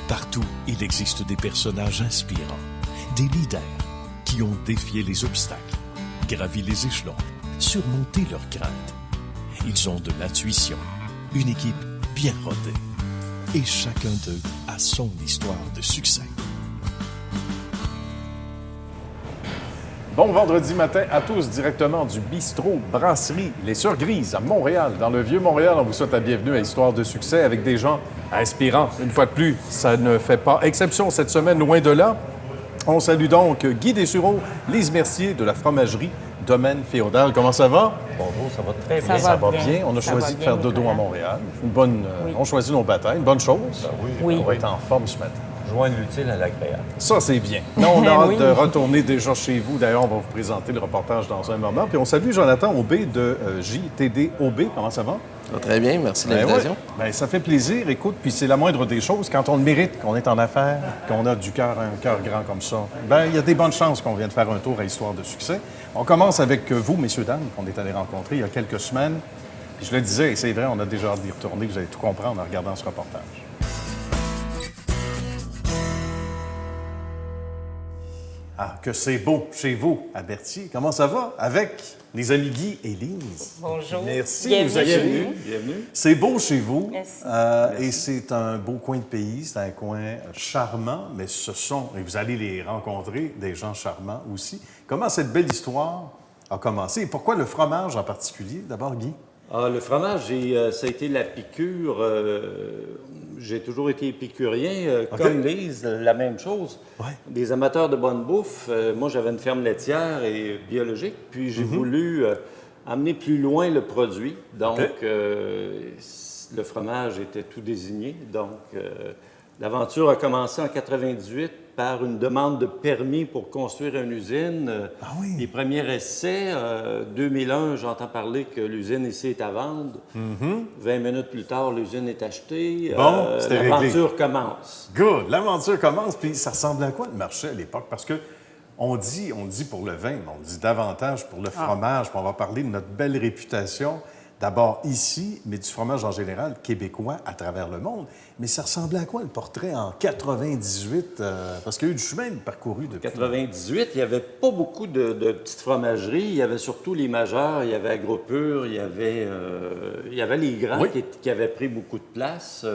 Partout, il existe des personnages inspirants, des leaders qui ont défié les obstacles, gravi les échelons, surmonté leurs craintes. Ils ont de l'intuition, une équipe bien rodée. Et chacun d'eux a son histoire de succès. Bon vendredi matin à tous, directement du bistrot Brasserie Les Sœurs Grises à Montréal. Dans le Vieux-Montréal, on vous souhaite la bienvenue à Histoire de succès avec des gens inspirants. Une fois de plus, ça ne fait pas exception cette semaine, loin de là. On salue donc Guy Dessureau, Lise Mercier de la fromagerie Domaine Féodal. Comment ça va? Bonjour, ça va très bien. Ça va bien. On a choisi de faire dodo à Montréal. On choisit nos batailles, une bonne chose. Oui. On va être en forme ce matin. Joindre l'utile à l'agréable. Ça, c'est bien. Non, on a hâte de retourner déjà chez vous. D'ailleurs, on va vous présenter le reportage dans un moment. Puis on salue Jonathan Aubé de JTD-OB. Comment ça va? Ça va très bien, merci de l'invitation. Bien, ça fait plaisir. Écoute, puis c'est la moindre des choses. Quand on le mérite, qu'on est en affaires, qu'on a du cœur, un cœur grand comme ça, bien, il y a des bonnes chances qu'on vienne faire un tour à Histoire de succès. On commence avec vous, messieurs, dames, qu'on est allés rencontrer il y a quelques semaines. Puis je le disais, et c'est vrai, on a déjà hâte d'y retourner. Vous allez tout comprendre en regardant ce reportage. Ah, que c'est beau chez vous, à Berthier. Comment ça va? Avec les amis Guy et Lise. Bonjour. Merci Bienvenue. de vous accueillir. Bienvenue. C'est beau chez vous. Merci. Et c'est un beau coin de pays, c'est un coin charmant, mais ce sont, et vous allez les rencontrer, des gens charmants aussi. Comment cette belle histoire a commencé et pourquoi le fromage en particulier? D'abord, Guy. Ah, le fromage, ça a été la piqûre. J'ai toujours été épicurien, comme Lise, la même chose. Ouais. Des amateurs de bonne bouffe. Moi, j'avais une ferme laitière et biologique, puis j'ai voulu amener plus loin le produit. Donc, le fromage était tout désigné. Donc, l'aventure a commencé en 98 par une demande de permis pour construire une usine. Ah oui? Les premiers essais, 2001, j'entends parler que l'usine ici est à vendre. 20 minutes plus tard, l'usine est achetée. Bon, c'était réglé. L'aventure commence. Good! L'aventure commence. Puis ça ressemblait à quoi le marché à l'époque? Parce que on dit pour le vin, mais on dit davantage pour le fromage. Puis on va parler de notre belle réputation. D'abord ici, mais du fromage en général, québécois à travers le monde. Mais ça ressemblait à quoi le portrait en 98? Parce qu'il y a eu du chemin parcouru depuis. 98, il n'y avait pas beaucoup de petites fromageries. Il y avait surtout les majeurs. Il y avait Agropur, il y avait les grands qui avaient pris beaucoup de place.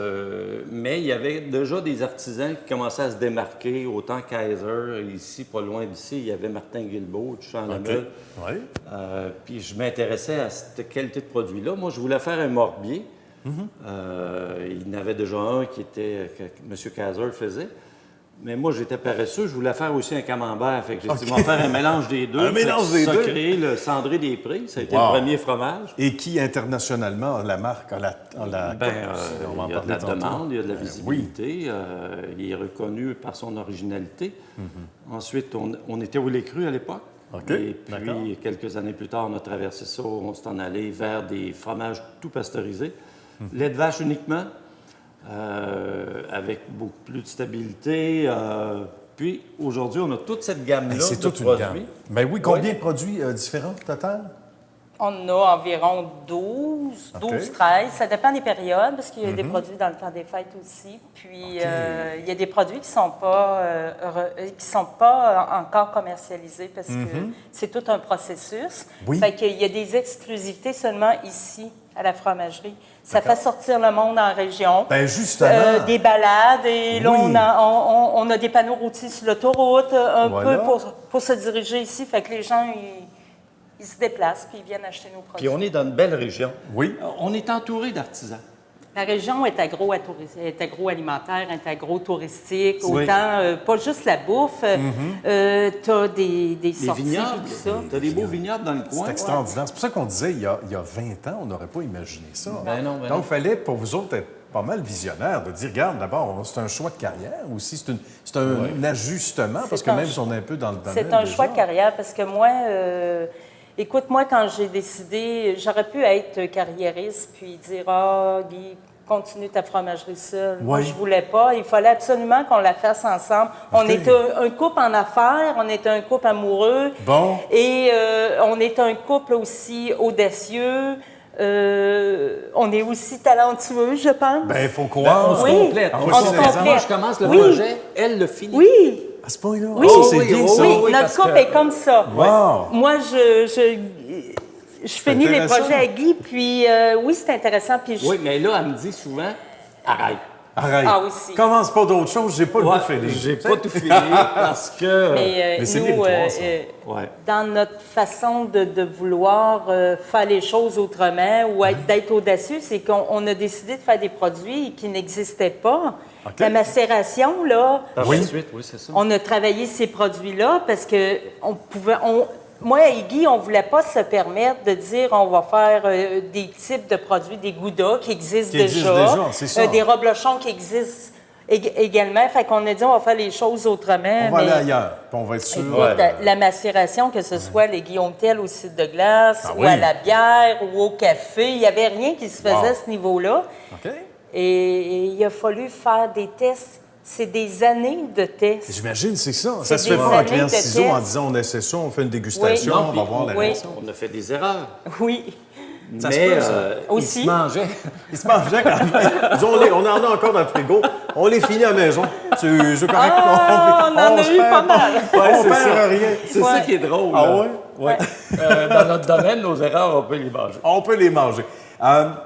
Mais il y avait déjà des artisans qui commençaient à se démarquer, autant Kaiser, ici, pas loin d'ici, il y avait Martin Guilbeault du Champ-Lamel. Oui. Puis je m'intéressais à cette qualité de produit-là. Moi, je voulais faire un morbier. Il y en avait déjà un que M. Kaiser faisait. Mais moi, j'étais paresseux. Je voulais faire aussi un camembert. Fait que j'ai dit, on va faire un mélange des deux. Un mélange des deux. Créé le Cendré des Prés. Ça a été le premier fromage. Et qui, internationalement, la marque a la il y a de la demande, il y a de la visibilité. Il est reconnu par son originalité. Ensuite, on était au lait cru à l'époque. Et puis, quelques années plus tard, on a traversé ça. On s'est en allé vers des fromages tout pasteurisés. Lait de vache uniquement, avec beaucoup plus de stabilité. Puis, aujourd'hui, on a toute cette gamme-là c'est de toute produits. une gamme. Ben oui, combien de produits différents total? On a environ 12, 13. Ça dépend des périodes, parce qu'il y a des produits dans le temps des fêtes aussi. Puis, il y a des produits qui ne sont pas encore commercialisés, parce que c'est tout un processus. Oui. Fait qu'il y a des exclusivités seulement ici, à la fromagerie. Ça fait sortir le monde en région. Ben justement. Des balades. Et là, on a des panneaux routiers sur l'autoroute, peu pour se diriger ici. Fait que les gens, ils se déplacent puis ils viennent acheter nos produits. Puis, on est dans une belle région. Oui. On est entouré d'artisans. La région est agroalimentaire, est agro-touristique, autant, pas juste la bouffe, tu as des sorties vignobles, et tout ça. Tu as des beaux vignobles dans le coin. C'est extraordinaire. C'est pour ça qu'on disait, il y a 20 ans, on n'aurait pas imaginé ça. Non. Donc, il fallait, pour vous autres, être pas mal visionnaire, de dire, regarde, d'abord, c'est un choix de carrière aussi, c'est un ajustement, parce que même si on est un peu dans le domaine. C'est un choix de carrière, parce que moi... Écoute, moi, quand j'ai décidé, j'aurais pu être carriériste puis dire « Ah, Guy, continue ta fromagerie seule. Moi, je voulais pas. Il fallait absolument qu'on la fasse ensemble. On est un couple en affaires, on est un couple amoureux. Bon. Et on est un couple aussi audacieux. On est aussi talentueux, je pense. Bien, il faut croire. On se Oui. complète. On On se se complète. complète. Moi, je commence le Oui. projet, elle le finit. Oui, À ce point-là? oui, Ah, c'est oui, bien, oui, ça. oui, notre parce couple que- est comme ça. Wow! Moi, je finis les intéressant. projets à Guy, puis oui, c'est intéressant. Puis Oui, mais là, elle me dit souvent, arrête. Arrête. Ah, aussi. Commence pas d'autre chose, j'ai pas le goût Ouais, de finir. j'ai pas tout fini parce que... Mais c'est nous, méritoire, ça. Ouais. dans notre façon de vouloir faire les choses autrement ou d'être audacieux, c'est qu'on a décidé de faire des produits qui n'existaient pas. OK. La macération, là, Par la suite, oui, c'est ça. on a travaillé ces produits-là parce que moi et Guy, on ne voulait pas se permettre de dire on va faire des types de produits, des goudas qui existent Qui existent déjà, c'est ça. des reblochons qui existent également. Fait qu'on a dit on va faire les choses autrement. On va aller mais- ailleurs, puis on va être sûr. Écoute, la macération, que ce soit les Guillaume Tell au cidre de glace, Ah ou oui. à la bière, ou au café, il n'y avait rien qui se faisait Wow. à ce niveau-là. OK. Et il a fallu faire des tests. C'est des années de tests. J'imagine, c'est ça. Ça se des fait pas en années client de ciseaux en tests. disant on essaie ça, on fait une dégustation, Oui. on va voir la Oui. réaction. On a fait des erreurs. Oui, Ça se mais peut, ça. il Aussi. se mangeait. Ils se mangeaient quand même. On en a encore dans le frigo. On les finit à la maison. C'est correct. Ah, on en a se eu perd pas mal. On c'est perd ça. rien. C'est ça qui est drôle. Ah là. ouais? Ouais. Dans notre domaine, nos erreurs, on peut les manger. On peut les manger.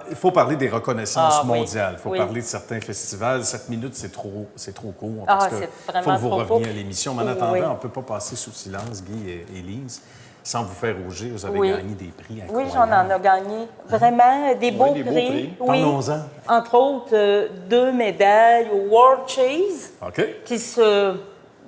Il faut parler des reconnaissances Ah, oui. mondiales. Il faut Oui. parler de certains festivals. 7 minutes, c'est trop court. Parce Ah, que c'est faut vraiment que vous trop reveniez court. à l'émission. Mais en Oui. attendant, on ne peut pas passer sous silence, Guy et Lise, sans vous faire rougir. Vous avez Oui. gagné des prix oui, incroyables. j'en ai gagné. Vraiment, des beaux des beaux prix. prix. Oui. Parlons-en. Entre autres, 2 médailles au World Cheese, OK.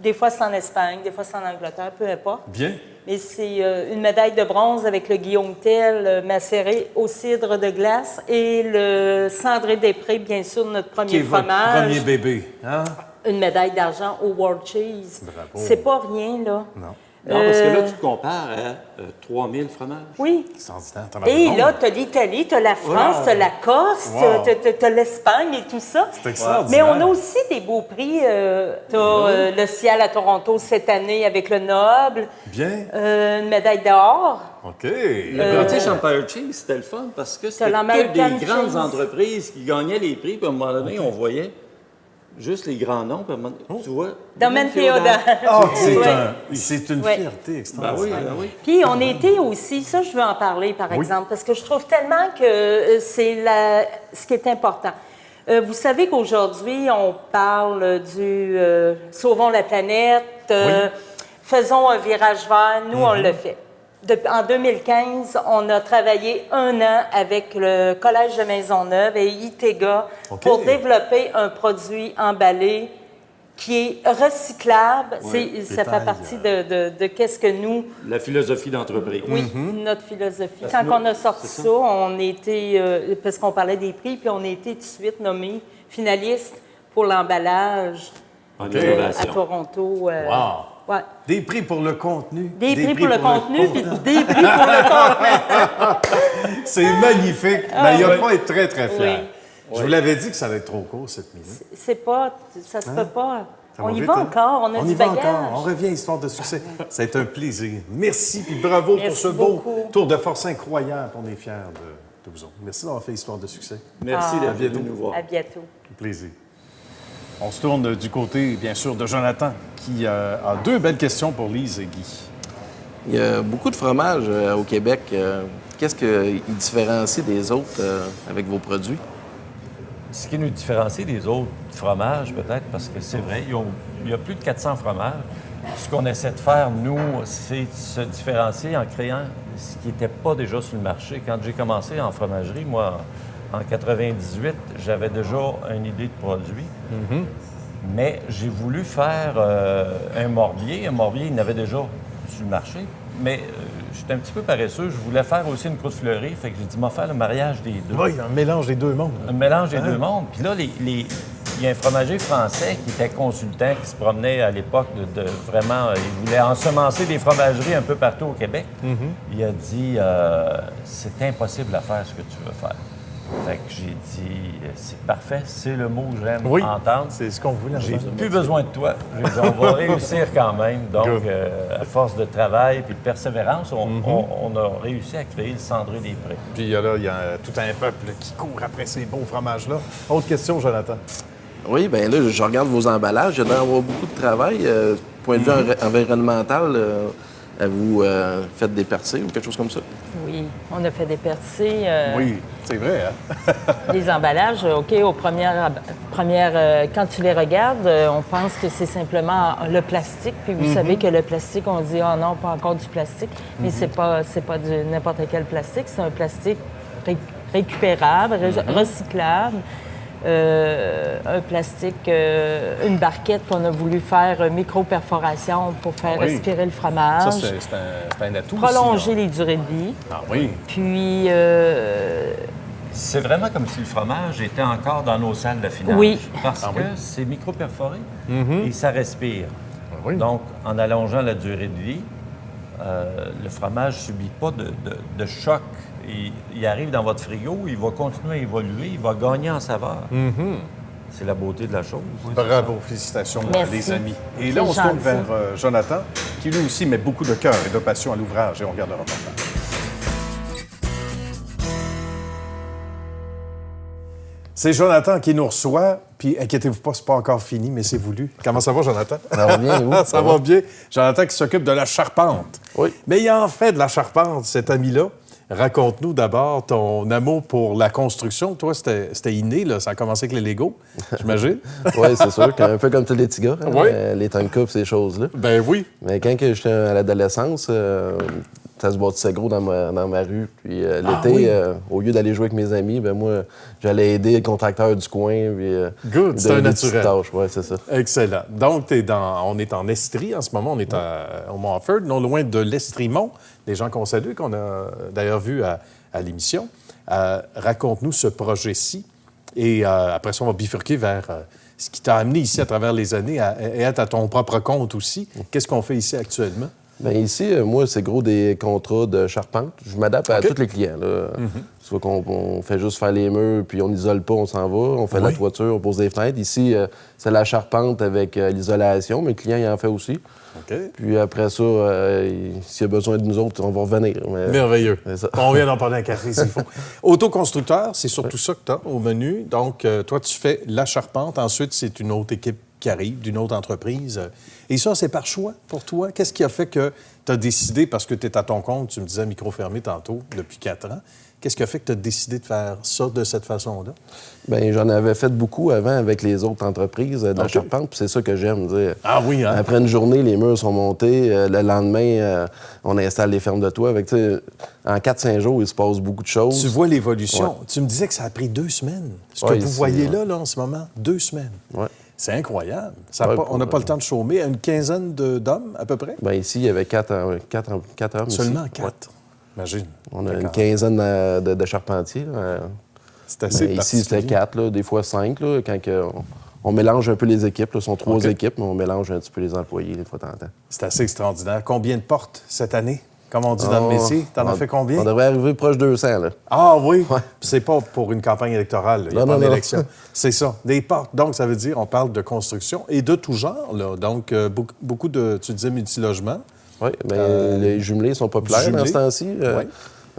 des fois c'est en Espagne, des fois c'est en Angleterre, peu importe. Bien. Mais c'est une médaille de bronze avec le Guillaume Tell macéré au cidre de glace et le Cendré des Prés, bien sûr, notre Qui premier est votre fromage. premier bébé? Hein? Une médaille d'argent au World Cheese. Bravo. C'est pas rien, là. Non. Non, parce que là, tu te compares à 3000 fromages. Oui. C'est ordinaire. t'en Et avais là, honte. tu as l'Italie, tu as la France, tu as la Corse, Wow. tu as l'Espagne et tout ça. C'est extraordinaire. Mais on a aussi des beaux prix. Tu as le Ciel à Toronto cette année avec le Noble, Bien. une médaille d'or. OK. Le British Empire Cheese, c'était le fun parce que c'était que l'American des grandes Cheese. entreprises qui gagnaient les prix. Puis à un moment donné, on voyait juste les grands noms. Puis à un moment donné, tu vois... Domaine Théodore. Ah, c'est Ouais. c'est une Ouais. fierté Ben oui, extraordinaire. ben oui. Puis on était aussi, ça je veux en parler par exemple, parce que je trouve tellement que c'est ce qui est important. Vous savez qu'aujourd'hui, on parle du sauvons la planète, faisons un virage vert. Nous, on le fait. En 2015, on a travaillé 1 an avec le Collège de Maisonneuve et ITEGA OK. pour développer un produit emballé qui est recyclable. Ça fait partie de qu'est-ce que nous... La philosophie d'entreprise. Oui, notre philosophie. Quand on a sorti ça, on était, parce qu'on parlait des prix, puis on a été tout de suite nommés finalistes pour l'emballage En à innovation. Toronto. Wow. Ouais. Des prix pour le contenu. Des prix pour le contenu, puis contenant. des prix pour le contenu. C'est magnifique. Mais il y a pas à être très, très fier. Oui. Je vous l'avais dit que ça allait être trop court, cette minute. C'est pas, ça se peut pas. Ça On y vite, va hein? encore, on a On du y va bagage. encore. On revient, histoire de succès. Ça a été un plaisir. Merci, puis bravo pour Merci ce beau beaucoup. tour de force incroyable. On est fiers de vous autres. Merci d'avoir fait histoire de succès. Merci À d'être bientôt. venu nous voir. À bientôt. Plaisir. On se tourne du côté, bien sûr, de Jonathan, qui a 2 belles questions pour Lise et Guy. Il y a beaucoup de fromages au Québec. Qu'est-ce qui différencie des autres avec vos produits? Ce qui nous différencie des autres fromages, peut-être, parce que c'est vrai, il y a plus de 400 fromages. Ce qu'on essaie de faire, nous, c'est de se différencier en créant ce qui n'était pas déjà sur le marché. Quand j'ai commencé en fromagerie, moi, en 98, j'avais déjà une idée de produit. Mais j'ai voulu faire un morbier. Un morbier, il y en avait déjà sur le marché. Mais j'étais un petit peu paresseux. Je voulais faire aussi une croûte fleurie. Fait que j'ai dit, m'en faire le mariage des deux. Oui, un mélange des 2 mondes. Un mélange des 2 mondes. Puis là, il y a un fromager français qui était consultant, qui se promenait à l'époque de vraiment... il voulait ensemencer des fromageries un peu partout au Québec. Il a dit, c'est impossible à faire ce que tu veux faire. Fait que j'ai dit, c'est parfait, c'est le mot que j'aime Oui, entendre. c'est ce qu'on voulait J'ai entendre. plus besoin de toi. J'ai dit, on va réussir quand même. Donc, à force de travail et de persévérance, on a réussi à créer le Cendré des Prés. Puis là, il y a tout un peuple qui court après ces beaux fromages-là. Autre question, Jonathan? Oui, bien là, je regarde vos emballages. Il y a d'avoir beaucoup de travail. Point de vue environnemental, vous faites des percées ou quelque chose comme ça? Oui, on a fait des percées. Oui, c'est vrai, hein? Les emballages, OK, aux premières quand tu les regardes, on pense que c'est simplement le plastique. Puis vous savez que le plastique, on dit, ah non, pas encore du plastique. Mais c'est pas du n'importe quel plastique. C'est un plastique récupérable, recyclable. Un plastique, une barquette qu'on a voulu faire micro-perforation pour faire respirer le fromage. Ça, c'est un atout prolonger aussi, les durées de vie. Ah oui. Puis, C'est vraiment comme si le fromage était encore dans nos salles d'affinage. Oui. Parce que c'est micro-perforé et ça respire. Oui. Donc, en allongeant la durée de vie, le fromage ne subit pas de choc. Il arrive dans votre frigo, il va continuer à évoluer, il va gagner en saveur. C'est la beauté de la chose. Bravo, félicitations, Merci. les amis. Et C'est là, on se tourne gentil. vers Jonathan, qui lui aussi met beaucoup de cœur et de passion à l'ouvrage, et on regarde le reportage. C'est Jonathan qui nous reçoit, puis inquiétez-vous pas, c'est pas encore fini, mais c'est voulu. Comment ça va, Jonathan? Ça va bien, et vous? Ça va bien. Jonathan qui s'occupe de la charpente. Oui. Mais il en fait de la charpente, cet ami-là. Raconte-nous d'abord ton amour pour la construction. Toi, c'était inné, là. Ça a commencé avec les Legos, j'imagine. Oui, c'est sûr. Un peu comme tous les petits gars, hein, Oui. les Tonka et ces choses-là. Ben oui. Mais quand que j'étais à l'adolescence, ça se bâtissait gros dans ma rue. Puis l'été, au lieu d'aller jouer avec mes amis, ben moi, j'allais aider le contracteur du coin. Puis, Good, c'est un naturel. Oui, c'est ça. Excellent. Donc, on est en Estrie en ce moment. On est au Montford, non loin de l'Estrimont. Des gens qu'on salue, qu'on a d'ailleurs vus à l'émission. Raconte-nous ce projet-ci. Et après ça, on va bifurquer vers ce qui t'a amené ici à travers les années et être à ton propre compte aussi. Qu'est-ce qu'on fait ici actuellement? Bien, ici, moi, c'est gros des contrats de charpente. Je m'adapte à tous les clients. Là. Soit qu'on fait juste faire les murs, puis on n'isole pas, on s'en va. On fait la toiture, on pose des fenêtres. Ici, c'est la charpente avec l'isolation, mais le client, il en fait aussi. OK. Puis après ça, s'il y a besoin de nous autres, on va revenir. Mais... Merveilleux. C'est ça. On vient d'en parler un café s'il faut. Autoconstructeur, c'est surtout ça que tu as au menu. Donc, toi, tu fais la charpente. Ensuite, c'est une autre équipe qui arrive, d'une autre entreprise. Et ça, c'est par choix pour toi? Qu'est-ce qui a fait que tu as décidé, parce que tu es à ton compte, tu me disais micro-fermé tantôt, depuis 4 ans, qu'est-ce qui a fait que tu as décidé de faire ça de cette façon-là? Bien, j'en avais fait beaucoup avant avec les autres entreprises de la charpente, puis c'est ça que j'aime dire. Ah oui, hein? Après une journée, les murs sont montés. Le lendemain, on installe les fermes de toit. Avec, en 4-5 jours, il se passe beaucoup de choses. Tu vois l'évolution. Ouais. Tu me disais que ça a pris 2 semaines. Ce que Ouais, vous ici, voyez ouais. là, en ce moment, 2 semaines. Ouais. C'est incroyable. On n'a pas le temps de chômer. Une quinzaine d'hommes, à peu près? Bien, ici, il y avait 4 hommes. Seulement ici. 4. Ouais. Imagine. On a une D'accord. quinzaine de charpentiers. Là. C'est assez Mais ici, c'était particulier. 4, là, des fois 5. Là, quand on mélange un peu les équipes. Là. Ce sont 3 OK. équipes, mais on mélange un petit peu les employés des fois de temps en temps. C'est assez extraordinaire. Combien de portes cette année? Comme on dit dans le métier. T'en as fait combien? On devrait arriver proche de 200. Là. Ah oui? Ouais. Puis c'est pas pour une campagne électorale. Il n'y a pas Non. d'élection. C'est ça. Des portes. Donc, ça veut dire on parle de construction et de tout genre. Là. Donc, beaucoup de, tu disais, multilogements. Oui, bien, les jumelés sont populaires dans ce temps-ci. Oui.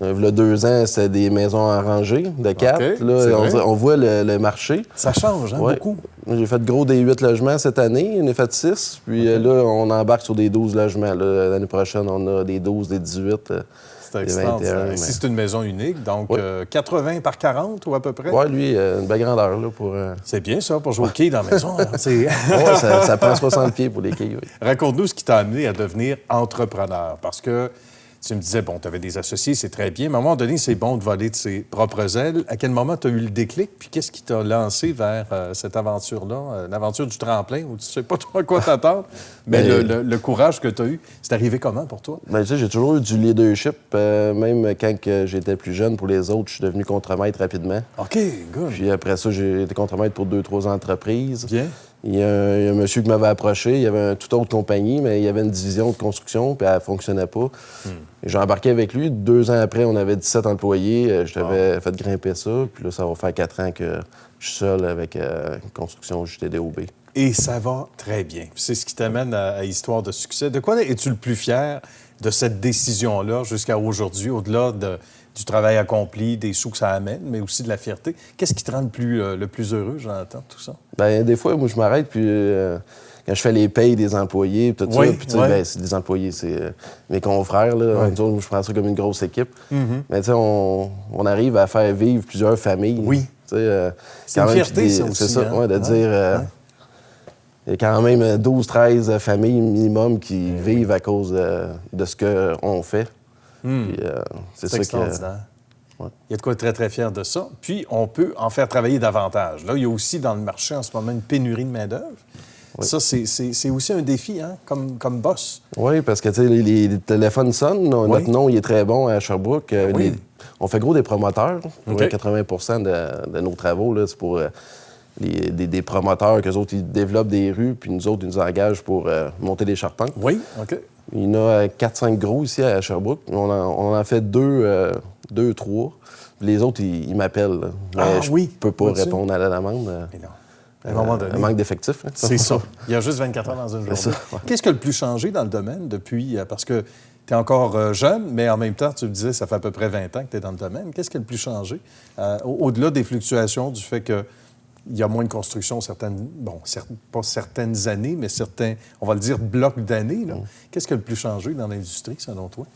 Il y a 2 ans, c'était des maisons en rangée de 4. OK, Là, c'est vrai. on voit le marché. Ça change, hein, Ouais. beaucoup. J'ai fait gros des 8 logements cette année. On a fait 6. Puis là, on embarque sur des 12 logements. Là. L'année prochaine, on a des 12, des 18. C'est des extraordinaire. 21, Ici, mais- c'est une maison unique. Donc, Oui. 80 par 40 ou à peu près? Oui, lui, une belle grandeur là, pour. C'est bien ça pour jouer au quai dans la maison. Hein. C'est- Ouais, ça prend 60 pieds pour les quilles. Oui. Raconte-nous ce qui t'a amené à devenir entrepreneur. Parce que tu me disais, bon, tu avais des associés, c'est très bien, mais à un moment donné, c'est bon de voler de ses propres ailes. À quel moment tu as eu le déclic? Puis qu'est-ce qui t'a lancé vers cette aventure-là, l'aventure du tremplin, où tu sais pas trop à quoi t'attendre, mais le courage que tu as eu, c'est arrivé comment pour toi? Ben, tu sais, j'ai toujours eu du leadership. Même quand que j'étais plus jeune, pour les autres, je suis devenu contremaître rapidement. OK, good. Puis après ça, j'ai été contremaître pour 2-3 entreprises. Bien. Il y a un monsieur qui m'avait approché, il y avait une toute autre compagnie, mais il y avait une division de construction, puis elle ne fonctionnait pas. Et j'ai embarqué avec lui. 2 ans après, on avait 17 employés. Je t'avais fait grimper ça. Puis là, ça va faire 4 ans que je suis seul avec une construction JTDOB. Et ça va très bien. C'est ce qui t'amène à Histoire de succès. De quoi es-tu le plus fier de cette décision-là jusqu'à aujourd'hui, au-delà du travail accompli, des sous que ça amène, mais aussi de la fierté? Qu'est-ce qui te rend le plus heureux, Jonathan, tout ça? Bien, des fois, moi, je m'arrête, puis quand je fais les payes des employés, tout ça, puis tu sais, ben, c'est des employés, c'est mes confrères, là. Nous autres, je prends ça comme une grosse équipe. Mais tu sais, on arrive à faire vivre plusieurs familles. Oui. C'est une fierté, ça aussi. C'est ça, hein? de dire... Il y a quand même 12-13 familles minimum qui vivent à cause de ce qu'on fait. Puis, c'est extraordinaire. Il y a de quoi être très, très fier de ça. Puis, on peut en faire travailler davantage. Là, il y a aussi dans le marché en ce moment une pénurie de main-d'œuvre. Oui. Ça, c'est aussi un défi, hein, comme boss. Oui, parce que, tu sais, les téléphones sonnent. Notre nom, il est très bon à Sherbrooke. On fait gros des promoteurs. 80 de nos travaux, là, c'est pour des promoteurs qu'eux autres, ils développent des rues, puis nous autres, ils nous engagent pour monter des charpentes. Oui, OK. Il y en a 4-5 gros ici à Sherbrooke. On en fait 2, 3. Les autres, ils m'appellent. Mais je ne peux pas répondre à la demande. Mais non. À un moment donné. Un manque d'effectifs. Hein? C'est ça. Il y a juste 24 heures dans une journée. Qu'est-ce qui a le plus changé dans le domaine depuis... Parce que tu es encore jeune, mais en même temps, tu me disais, ça fait à peu près 20 ans que tu es dans le domaine. Qu'est-ce qui a le plus changé? Au-delà des fluctuations, du fait que il y a moins de construction, pas certaines années, mais certains, on va le dire, blocs d'années. Qu'est-ce qui a le plus changé dans l'industrie, selon toi?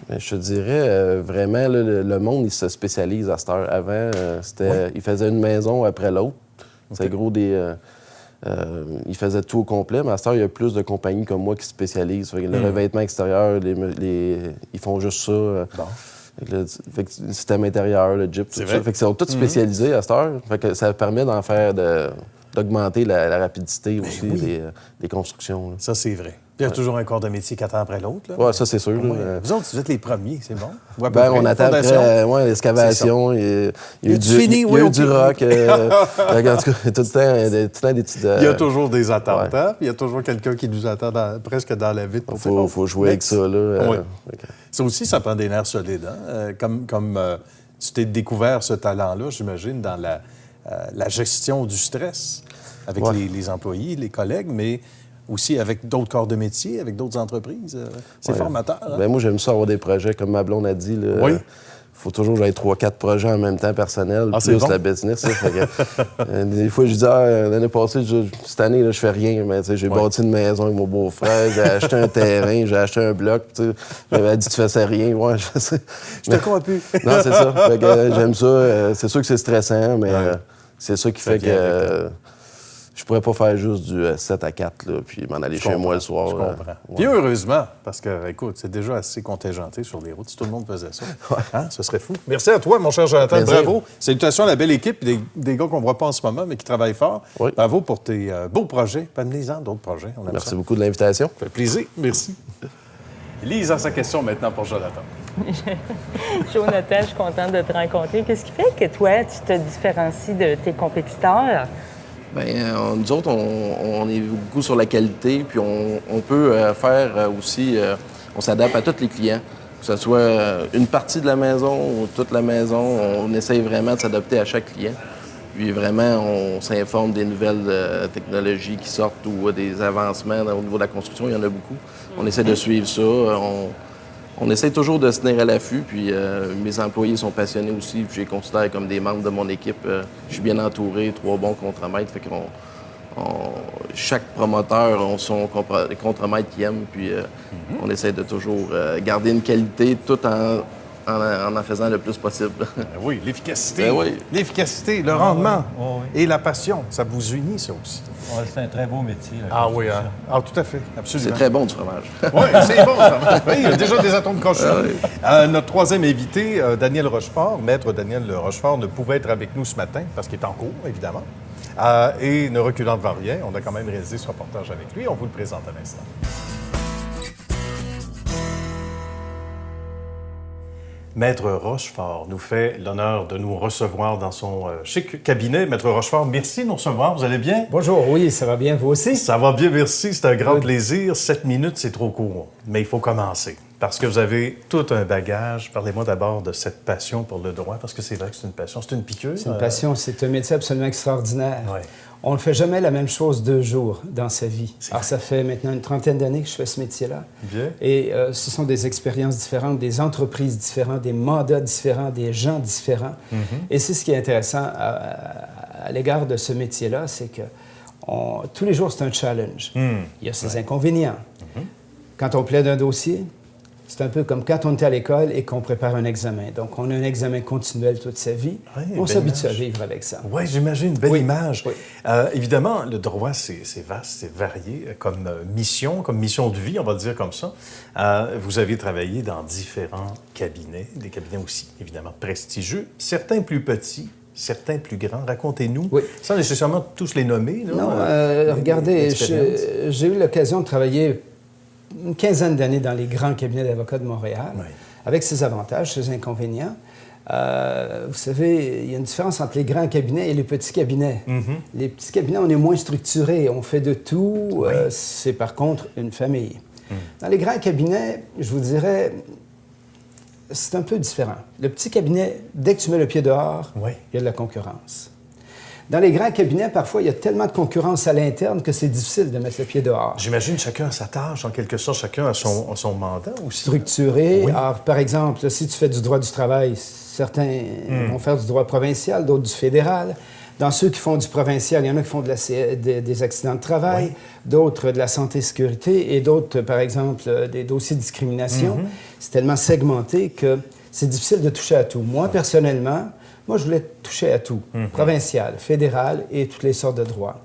Bien, je te dirais, vraiment, là, le monde, il se spécialise à cette heure. Avant, il faisait une maison après l'autre. C'est gros des... il faisait tout au complet, mais à cette heure, il y a plus de compagnies comme moi qui se spécialisent. Le revêtement extérieur, ils font juste ça. Le système intérieur, le Jeep, tout ça. Fait que c'est tous spécialisés à cette heure. Fait que ça permet d'augmenter la rapidité aussi des constructions. Là. Ça, c'est vrai. Il y a toujours un corps de métier qui attend après l'autre. Oui, ça, c'est sûr. Vous autres, vous êtes les premiers, c'est bon? On attend après l'excavation. Il y a eu du rock. En tout cas, tout le temps des petites... Il y a toujours des attentes. Puis il y a toujours quelqu'un qui nous attend presque dans la vitre. Il faut jouer avec ça. Là. Ça aussi, ça prend des nerfs solides. Hein? Comme tu t'es découvert ce talent-là, j'imagine, dans la gestion du stress avec les employés, les collègues, mais aussi avec d'autres corps de métier, avec d'autres entreprises. C'est formateur. Hein? Bien, moi, j'aime ça avoir des projets, comme ma blonde a dit. Il faut toujours que j'aille 3-4 projets en même temps personnels, plus la business. Des fois, je dis, l'année passée, cette année, là, je fais rien. Mais j'ai bâti une maison avec mon beau-frère, j'ai acheté un terrain, j'ai acheté un bloc. Elle m'a dit, tu faisais rien. Ouais, je sais. Je te crois plus. Non, c'est ça. J'aime ça. C'est sûr que c'est stressant, mais c'est ça qui fait que... Je pourrais pas faire juste du 7 à 4, là, puis m'en aller chez moi le soir. Je comprends. Puis heureusement, parce que, écoute, c'est déjà assez contingenté sur les routes. Si tout le monde faisait ça, ce serait fou. Merci à toi, mon cher Jonathan. Bravo. Salutations à la belle équipe, des gars qu'on ne voit pas en ce moment, mais qui travaillent fort. Oui. Bravo pour tes beaux projets. Amenez-en d'autres projets. Merci beaucoup de l'invitation. Ça fait plaisir. Merci. Lise a sa question maintenant pour Jonathan. Jonathan, je suis contente de te rencontrer. Qu'est-ce qui fait que toi, tu te différencies de tes compétiteurs? Bien, nous autres, on est beaucoup sur la qualité, puis on peut faire aussi... on s'adapte à tous les clients, que ce soit une partie de la maison ou toute la maison. On essaye vraiment de s'adapter à chaque client. Puis vraiment, on s'informe des nouvelles technologies qui sortent ou des avancements au niveau de la construction. Il y en a beaucoup. On essaie de suivre ça. On essaie toujours de se tenir à l'affût, puis mes employés sont passionnés aussi, puis je les considère comme des membres de mon équipe. Je suis bien entouré, 3 bons contremaîtres, fait chaque promoteur a son contremaître qu'il aime, puis on essaie de toujours garder une qualité tout en faisant le plus possible. Oui, l'efficacité. L'efficacité, le rendement et la passion, ça vous unit, ça aussi. Ouais, c'est un très beau métier. Oui, tout à fait, absolument. C'est très bon du fromage. Oui, c'est bon, ça. Oui, il y a déjà des atomes crochus. Notre troisième invité, Daniel Rochefort, maître Daniel Rochefort, ne pouvait être avec nous ce matin parce qu'il est en cours, évidemment. Et ne reculant devant rien, on a quand même réalisé ce reportage avec lui. On vous le présente à l'instant. Maître Rochefort nous fait l'honneur de nous recevoir dans son chic cabinet. Maître Rochefort, merci de nous recevoir. Vous allez bien? Bonjour, oui, ça va bien, vous aussi? Ça va bien, merci. C'est un grand plaisir. 7 minutes, c'est trop court. Mais il faut commencer. Parce que vous avez tout un bagage. Parlez-moi d'abord de cette passion pour le droit, parce que c'est vrai que c'est une passion. C'est une piqûre. C'est une passion, c'est un métier absolument extraordinaire. Ouais. On ne fait jamais la même chose 2 jours dans sa vie. Alors, ça fait maintenant une 30aine d'années que je fais ce métier-là. Bien. Et ce sont des expériences différentes, des entreprises différentes, des mandats différents, des gens différents. Et c'est ce qui est intéressant à l'égard de ce métier-là, c'est que tous les jours, c'est un challenge. Il y a ses inconvénients. Quand on plaide un dossier, c'est un peu comme quand on est à l'école et qu'on prépare un examen. Donc, on a un examen continuel toute sa vie. Oui, on s'habitue à vivre avec ça. Oui, j'imagine, une belle image. Oui. Évidemment, le droit, c'est vaste, c'est varié comme mission de vie, on va le dire comme ça. Vous avez travaillé dans différents cabinets, des cabinets aussi, évidemment, prestigieux, certains plus petits, certains plus grands. Racontez-nous, sans nécessairement tous les nommer. Là, non, regardez, j'ai eu l'occasion de travailler une 15aine d'années dans les grands cabinets d'avocats de Montréal, avec ses avantages, ses inconvénients. Vous savez, il y a une différence entre les grands cabinets et les petits cabinets. Les petits cabinets, on est moins structurés, on fait de tout. C'est par contre une famille. Dans les grands cabinets, je vous dirais, c'est un peu différent. Le petit cabinet, dès que tu mets le pied dehors, il y a de la concurrence. Dans les grands cabinets, parfois, il y a tellement de concurrence à l'interne que c'est difficile de mettre le pied dehors. J'imagine chacun a sa tâche, en quelque sorte, chacun a son mandat aussi. Structuré. Alors, par exemple, si tu fais du droit du travail, certains vont faire du droit provincial, d'autres du fédéral. Dans ceux qui font du provincial, il y en a qui font des accidents de travail, d'autres de la santé-sécurité et d'autres, par exemple, des dossiers de discrimination. C'est tellement segmenté que c'est difficile de toucher à tout. Moi, personnellement, je voulais toucher à tout, provincial, fédéral et toutes les sortes de droits.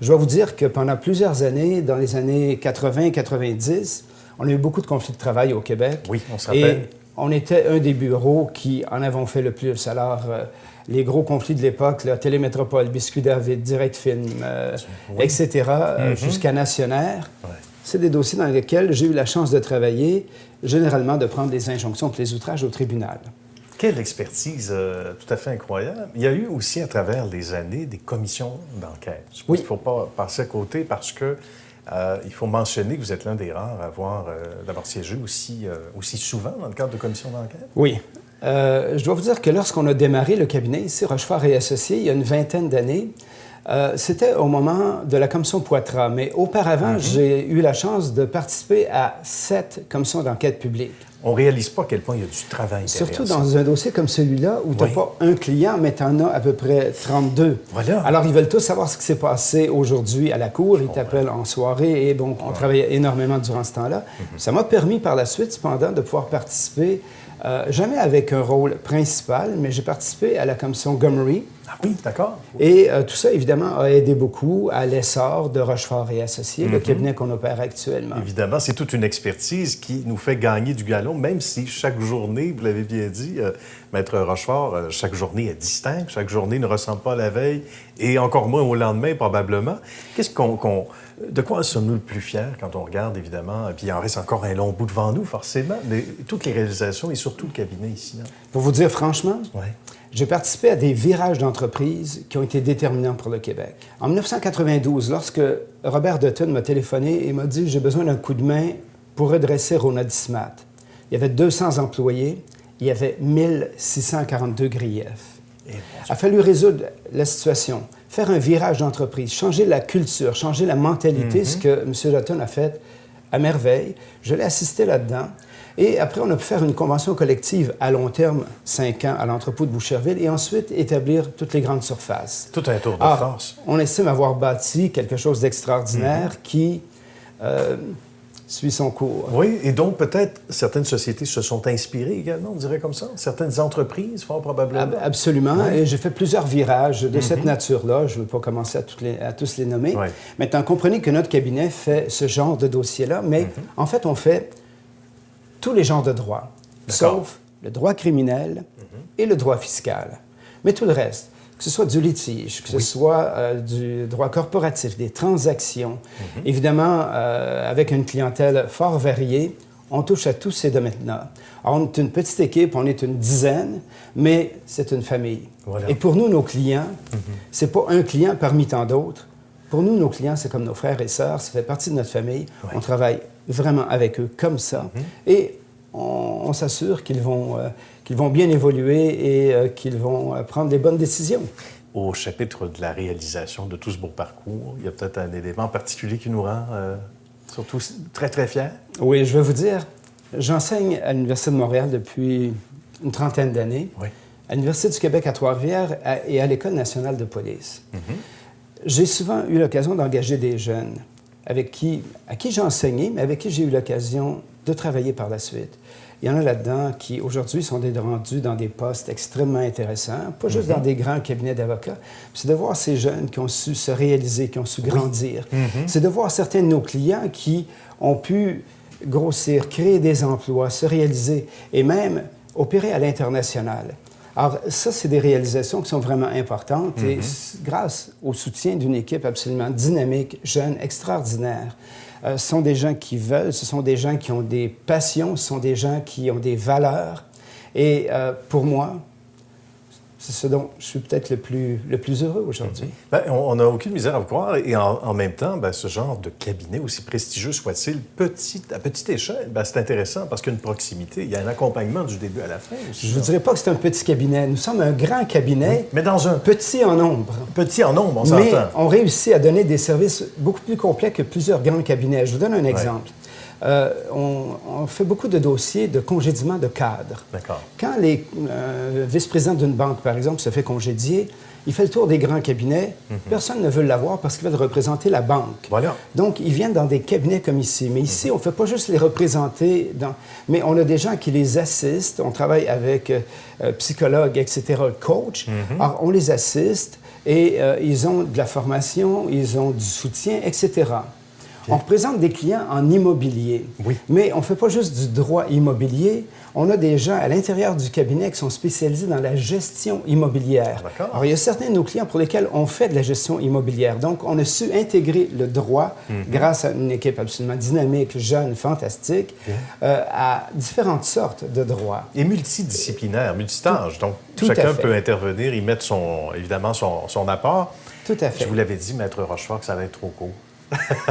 Je dois vous dire que pendant plusieurs années, dans les années 80-90, on a eu beaucoup de conflits de travail au Québec. Oui, on se rappelle. Et on était un des bureaux qui en avons fait le plus. Alors, les gros conflits de l'époque, là, Télémétropole, Biscuit David, Direct Film, etc., jusqu'à Nationaire, c'est des dossiers dans lesquels j'ai eu la chance de travailler, généralement de prendre des injonctions pour les outrages au tribunal. Quelle expertise tout à fait incroyable. Il y a eu aussi, à travers les années, des commissions d'enquête. Je pense qu'il ne faut pas passer à côté parce que il faut mentionner que vous êtes l'un des rares à d'avoir siégé aussi souvent dans le cadre de commissions d'enquête. Oui. Je dois vous dire que lorsqu'on a démarré le cabinet ici, Rochefort et Associés, il y a une 20aine d'années, c'était au moment de la commission Poitras. Mais auparavant, j'ai eu la chance de participer à 7 commissions d'enquête publiques. On ne réalise pas à quel point il y a du travail derrière. Surtout dans un dossier comme celui-là, où tu n'as pas un client, mais tu en as à peu près 32. Voilà. Alors, ils veulent tous savoir ce qui s'est passé aujourd'hui à la cour. Ils t'appellent en soirée. Et bon, on travaillait énormément durant ce temps-là. Ça m'a permis par la suite, cependant, de pouvoir participer, jamais avec un rôle principal, mais j'ai participé à la commission Gomery. Ah oui, d'accord. Et tout ça, évidemment, a aidé beaucoup à l'essor de Rochefort et Associés, le cabinet qu'on opère actuellement. Évidemment, c'est toute une expertise qui nous fait gagner du galon, même si chaque journée, vous l'avez bien dit, Maître Rochefort, chaque journée est distincte, chaque journée ne ressemble pas à la veille, et encore moins au lendemain, probablement. De quoi sommes-nous le plus fiers quand on regarde, évidemment, puis il en reste encore un long bout devant nous, forcément, mais toutes les réalisations et surtout le cabinet ici. Là. Pour vous dire franchement, ouais. J'ai participé à des virages d'entreprise qui ont été déterminants pour le Québec. En 1992, lorsque Robert Dutton m'a téléphoné et m'a dit « J'ai besoin d'un coup de main pour redresser Ronaldismat », il y avait 200 employés, il y avait 1642 griefs. Il a fallu résoudre la situation, faire un virage d'entreprise, changer la culture, changer la mentalité, ce que M. Dutton a fait à merveille. Je l'ai assisté là-dedans. Et après, on a pu faire une convention collective à long terme, 5 ans, à l'entrepôt de Boucherville, et ensuite établir toutes les grandes surfaces. Tout un tour de force. On estime avoir bâti quelque chose d'extraordinaire qui suit son cours. Oui, et donc peut-être certaines sociétés se sont inspirées également, on dirait comme ça. Certaines entreprises, fort probablement. Absolument. Oui. Et j'ai fait plusieurs virages de cette nature-là. Je ne veux pas commencer à tous les nommer. Oui. Maintenant, comprenez que notre cabinet fait ce genre de dossier-là, mais en fait, on fait tous les genres de droits, sauf le droit criminel et le droit fiscal. Mais tout le reste, que ce soit du litige, que ce soit du droit corporatif, des transactions, évidemment, avec une clientèle fort variée, on touche à tous ces domaines-là. Alors, on est une petite équipe, on est une dizaine, mais c'est une famille. Voilà. Et pour nous, nos clients, c'est pas un client parmi tant d'autres. Pour nous, nos clients, c'est comme nos frères et sœurs, ça fait partie de notre famille. Ouais. On travaille vraiment avec eux comme ça. Et on s'assure qu'ils vont bien évoluer et qu'ils vont prendre des bonnes décisions. Au chapitre de la réalisation de tout ce beau parcours, il y a peut-être un élément particulier qui nous rend surtout très, très fiers. Oui, je vais vous dire, j'enseigne à l'Université de Montréal depuis une trentaine d'années, Oui. à l'Université du Québec à Trois-Rivières et à l'École nationale de police. J'ai souvent eu l'occasion d'engager des jeunes à qui j'ai enseigné, mais avec qui j'ai eu l'occasion de travailler par la suite. Il y en a là-dedans qui, aujourd'hui, sont rendus dans des postes extrêmement intéressants, pas juste dans des grands cabinets d'avocats. C'est de voir ces jeunes qui ont su se réaliser, qui ont su grandir. C'est de voir certains de nos clients qui ont pu grossir, créer des emplois, se réaliser et même opérer à l'international. Alors, ça, c'est des réalisations qui sont vraiment importantes et grâce au soutien d'une équipe absolument dynamique, jeune, extraordinaire. Ce sont des gens qui veulent, ce sont des gens qui ont des passions, ce sont des gens qui ont des valeurs. Et pour moi, c'est ce dont je suis peut-être le plus heureux aujourd'hui. Bien, on n'a aucune misère à vous croire. Et en même temps, bien, ce genre de cabinet, aussi prestigieux soit-il, à petite échelle, bien, c'est intéressant parce qu'il y a une proximité. Il y a un accompagnement du début à la fin aussi. Je ne vous dirais pas que c'est un petit cabinet. Nous sommes un grand cabinet, Mais dans un petit en nombre. petit en nombre, on Mais s'entend. on réussit à donner des services beaucoup plus complets que plusieurs grands cabinets. Je vous donne un exemple. On fait beaucoup de dossiers de congédiement de cadres. D'accord. Quand les vice-présidents d'une banque, par exemple, se fait congédier, il fait le tour des grands cabinets. Personne ne veut l'avoir parce qu'il veut représenter la banque. Voilà. Donc, ils viennent dans des cabinets comme ici. Mais ici, on ne fait pas juste les représenter, mais on a des gens qui les assistent. On travaille avec psychologues, etc., coach. Alors, on les assiste et ils ont de la formation, ils ont du soutien, etc. On représente des clients en immobilier. Oui. Mais on ne fait pas juste du droit immobilier. On a des gens à l'intérieur du cabinet qui sont spécialisés dans la gestion immobilière. D'accord. Alors, il y a certains de nos clients pour lesquels on fait de la gestion immobilière. Donc, on a su intégrer le droit grâce à une équipe absolument dynamique, jeune, fantastique, à différentes sortes de droits. Et multidisciplinaire, multitâche. Donc, tout chacun à fait. peut intervenir, y mettre évidemment son apport. Tout à fait. Je vous l'avais dit, Maître Rochefort, que ça va être trop court.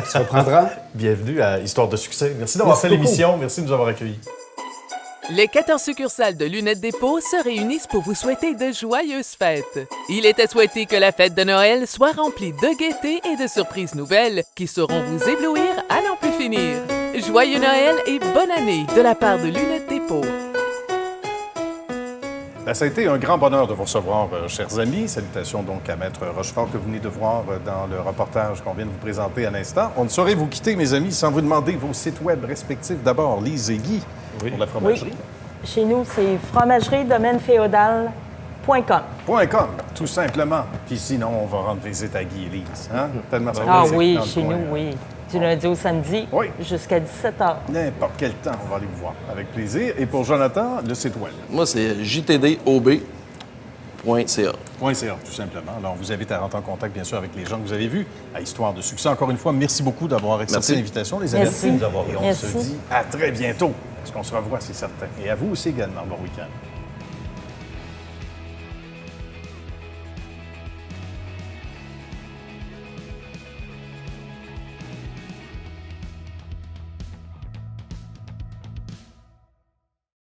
Ça reprendra. Bienvenue à Histoire de succès. Merci d'avoir fait Merci beaucoup. l'émission. Merci de nous avoir accueillis. Les 14 succursales de Lunettes Dépôt se réunissent pour vous souhaiter de joyeuses fêtes. Il est à souhaiter que la fête de Noël soit remplie de gaieté et de surprises nouvelles qui sauront vous éblouir à n'en plus finir. Joyeux Noël et bonne année de la part de Lunettes Dépôt. Ben, ça a été un grand bonheur de vous recevoir, chers amis. Salutations donc à Maître Rochefort que vous venez de voir dans le reportage qu'on vient de vous présenter à l'instant. On ne saurait vous quitter, mes amis, sans vous demander vos sites web respectifs. D'abord, Lise et Guy, pour la fromagerie. Oui. Chez nous, c'est fromagerie-domaine-féodal.com. .com, tout simplement. Puis sinon, on va rendre visite à Guy et Lise. Hein? Tellement ça Ah plaisir oui, dans le chez coin. nous, oui. Du lundi au samedi Oui. jusqu'à 17h. N'importe quel temps, on va aller vous voir. Avec plaisir. Et pour Jonathan, le site web. Moi, c'est jtdob.ca. .ca, tout simplement. Alors, on vous invite à rentrer en contact, bien sûr, avec les gens que vous avez vus à Histoire de succès. Encore une fois, merci beaucoup d'avoir accepté Merci. l'invitation, les amis. Merci. Et on Merci. se dit à très bientôt, parce qu'on se revoit, c'est certain. Et à vous aussi également. Bon week-end.